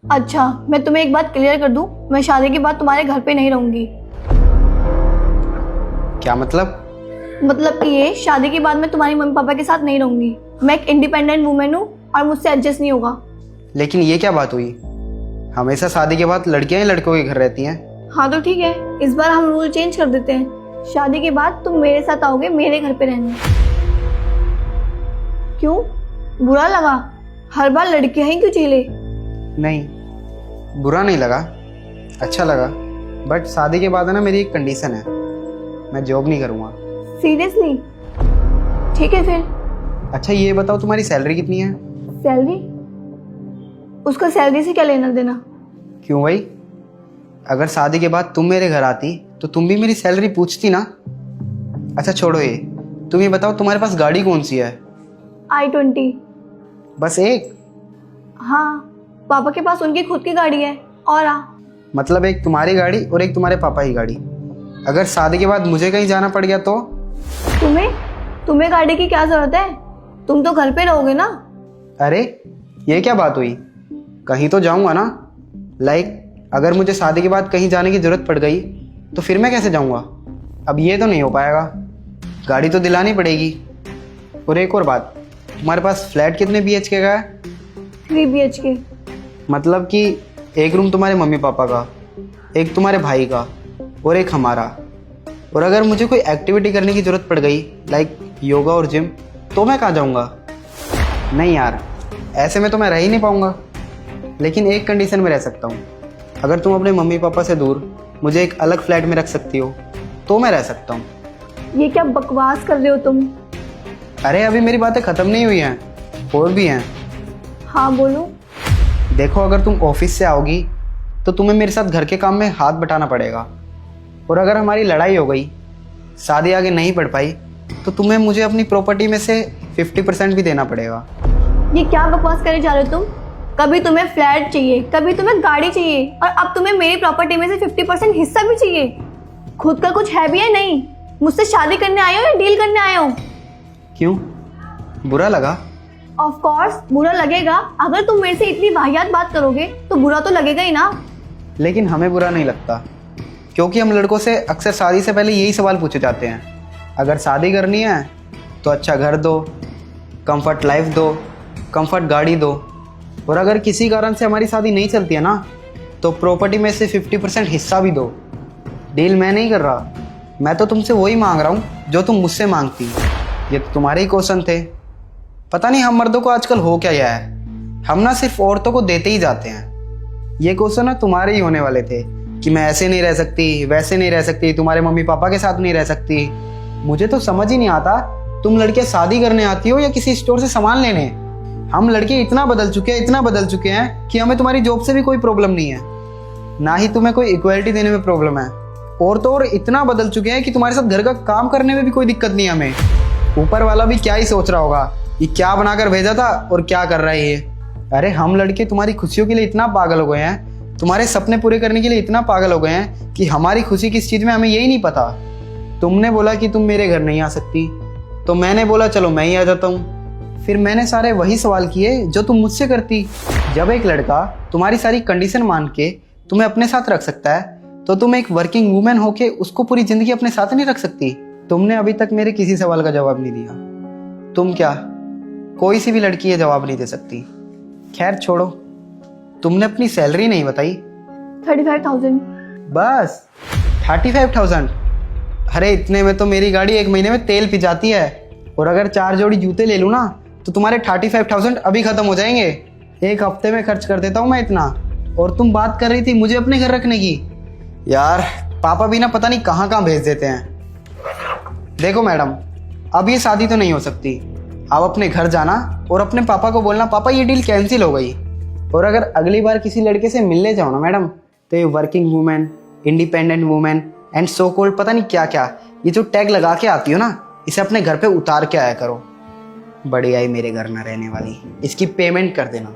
अच्छा, मैं तुम्हें एक बात क्लियर कर दूं, मैं शादी के बाद तुम्हारे घर पे नहीं रहूंगी। क्या मतलब? मतलब कि ये शादी के बाद मैं तुम्हारी मम्मी पापा के साथ नहीं रहूंगी। मैं एक इंडिपेंडेंट वुमेन हूँ और मुझसे एडजस्ट नहीं होगा। लेकिन ये क्या बात हुई? हमेशा शादी के बाद लड़कियां ही लड़कों के घर रहती हैं। हाँ तो ठीक है, इस बार हम रूल चेंज कर देते हैं। शादी के बाद तुम मेरे साथ आओगे मेरे घर पे रहने। क्यों, बुरा लगा? हर बार लड़कियां ही क्यों चीले? नहीं, बुरा नहीं लगा, अच्छा लगा। बट शादी के बाद है ना, मेरी एक कंडीशन है, मैं जॉब नहीं करूँगा। सीरियसली? ठीक है फिर। अच्छा ये बताओ, तुम्हारी सैलरी कितनी है? सैलरी? उसका सैलरी से क्या लेना देना? क्यों भाई, अगर शादी के बाद तुम मेरे घर आती तो तुम भी मेरी सैलरी पूछती ना। अच्छा छोड़ो ये, तुम ये बताओ तुम्हारे पास गाड़ी कौन सी है? i20। बस एक? हाँ, पापा के पास उनकी खुद की गाड़ी है। और मतलब एक तुम्हारी गाड़ी और एक तुम्हारे पापा की गाड़ी। अगर शादी के बाद मुझे कहीं जाना पड़ गया तो? तुम्हें गाड़ी की क्या जरूरत है? तुम तो घर पे रहोगे ना। अरे ये क्या बात हुई, कहीं तो जाऊंगा ना। अगर मुझे शादी के बाद कहीं जाने की जरूरत पड़ गई तो फिर मैं कैसे जाऊंगा? अब ये तो नहीं हो पाएगा, गाड़ी तो दिलानी पड़ेगी। और एक और बात, तुम्हारे पास फ्लैट कितने BHK का है? 3 BHK। मतलब कि एक रूम तुम्हारे मम्मी पापा का, एक तुम्हारे भाई का और एक हमारा। और अगर मुझे कोई एक्टिविटी करने की ज़रूरत पड़ गई लाइक योगा और जिम, तो मैं कहाँ जाऊँगा? नहीं यार, ऐसे में तो मैं रह ही नहीं पाऊँगा। लेकिन एक कंडीशन में रह सकता हूँ, अगर तुम अपने मम्मी पापा से दूर मुझे एक अलग फ्लैट में रख सकती हो तो मैं रह सकता हूँ। ये क्या बकवास कर रहे हो तुम? अरे अभी मेरी बातें ख़त्म नहीं हुई हैं, और भी हैं। हाँ बोलो। देखो, अगर तुम ऑफिस से आओगी तो तुम्हें मेरे साथ घर के काम में हाथ बटाना पड़ेगा। और अगर हमारी लड़ाई हो गई, शादी आगे नहीं बढ़ पाई, तो तुम्हें मुझे अपनी प्रॉपर्टी में से 50% भी देना पड़ेगा। ये क्या बकवास करे जा रहे हो तुम? कभी तुम्हें फ्लैट चाहिए, कभी तुम्हें गाड़ी चाहिए, और अब तुम्हें मेरी प्रॉपर्टी में से 50% हिस्सा भी चाहिए। खुद का कुछ है भी या नहीं? मुझसे शादी करने आए हो या डील करने आए हो? क्यों, बुरा लगा? ऑफ कोर्स बुरा लगेगा। अगर तुम मेरे से इतनी वाहियात बात करोगे तो बुरा तो लगेगा ही ना। लेकिन हमें बुरा नहीं लगता, क्योंकि हम लड़कों से अक्सर शादी से पहले यही सवाल पूछे जाते हैं। अगर शादी करनी है तो अच्छा घर दो, कंफर्ट लाइफ दो, कंफर्ट गाड़ी दो। और अगर किसी कारण से हमारी शादी नहीं चलती है ना, तो प्रॉपर्टी में से 50% हिस्सा भी दो। डील मैं नहीं कर रहा, मैं तो तुमसे वही मांग रहा हूँ जो तुम मुझसे मांगती। ये तो तुम्हारे ही क्वेश्चन थे। पता नहीं हम मर्दों को आजकल हो क्या गया है, हम ना सिर्फ औरतों को देते ही जाते हैं। ये क्वेश्चन ना तुम्हारे ही होने वाले थे कि मैं ऐसे नहीं रह सकती, वैसे नहीं रह सकती, तुम्हारे मम्मी पापा के साथ नहीं रह सकती। मुझे तो समझ ही नहीं आता, तुम लड़के शादी करने आती हो या किसी स्टोर से सामान लेने। हम लड़के इतना बदल चुके हैं कि हमें तुम्हारी जॉब से भी कोई प्रॉब्लम नहीं है, ना ही तुम्हें कोई इक्वलिटी देने में प्रॉब्लम है। और तो और इतना बदल चुके हैं कि तुम्हारे साथ घर का काम करने में भी कोई दिक्कत नहीं है हमें। ऊपर वाला भी क्या ही सोच रहा होगा, ये क्या बनाकर भेजा था और क्या कर रहा है ये। अरे हम लड़के तुम्हारी खुशियों के लिए इतना पागल हो गए हैं, तुम्हारे सपने पूरे करने के लिए इतना पागल हो गए हैं कि हमारी खुशी किस चीज़ में हमें यही नहीं पता। तुमने बोला कि तुम मेरे घर नहीं आ सकती, तो मैंने बोला चलो मैं ही आ जाता हूँ। फिर मैंने सारे वही सवाल किए जो तुम मुझसे करती। जब एक लड़का तुम्हारी सारी कंडीशन मान के तुम्हें अपने साथ रख सकता है, तो तुम एक वर्किंग वूमेन होके उसको पूरी जिंदगी अपने साथ नहीं रख सकती। तुमने अभी तक मेरे किसी सवाल का जवाब नहीं दिया। तुम क्या, कोई सी भी लड़की ये जवाब नहीं दे सकती। खैर छोड़ो, तुमने अपनी सैलरी नहीं बताई। 35,000। बस 35,000? अरे इतने में तो मेरी गाड़ी 1 महीने में तेल पी जाती है। और अगर 4 जोड़ी जूते ले लूँ ना, तो तुम्हारे 35,000 अभी खत्म हो जाएंगे। 1 हफ्ते में खर्च कर देता हूँ मैं इतना। और तुम बात कर रही थी मुझे अपने घर रखने की। यार पापा भी ना पता नहीं कहाँ कहाँ भेज देते हैं। देखो मैडम, अब ये शादी तो नहीं हो सकती। आप अपने घर जाना और अपने पापा को बोलना पापा ये डील कैंसिल हो गई। और अगर अगली बार किसी लड़के से मिलने जाओ ना मैडम, तो ये working women, independent women and so called पता नहीं क्या क्या, ये जो टैग लगा के आती हो ना, इसे अपने घर पे उतार के आया करो। बढ़िया ही मेरे घर ना रहने वाली, इसकी पेमेंट कर देना।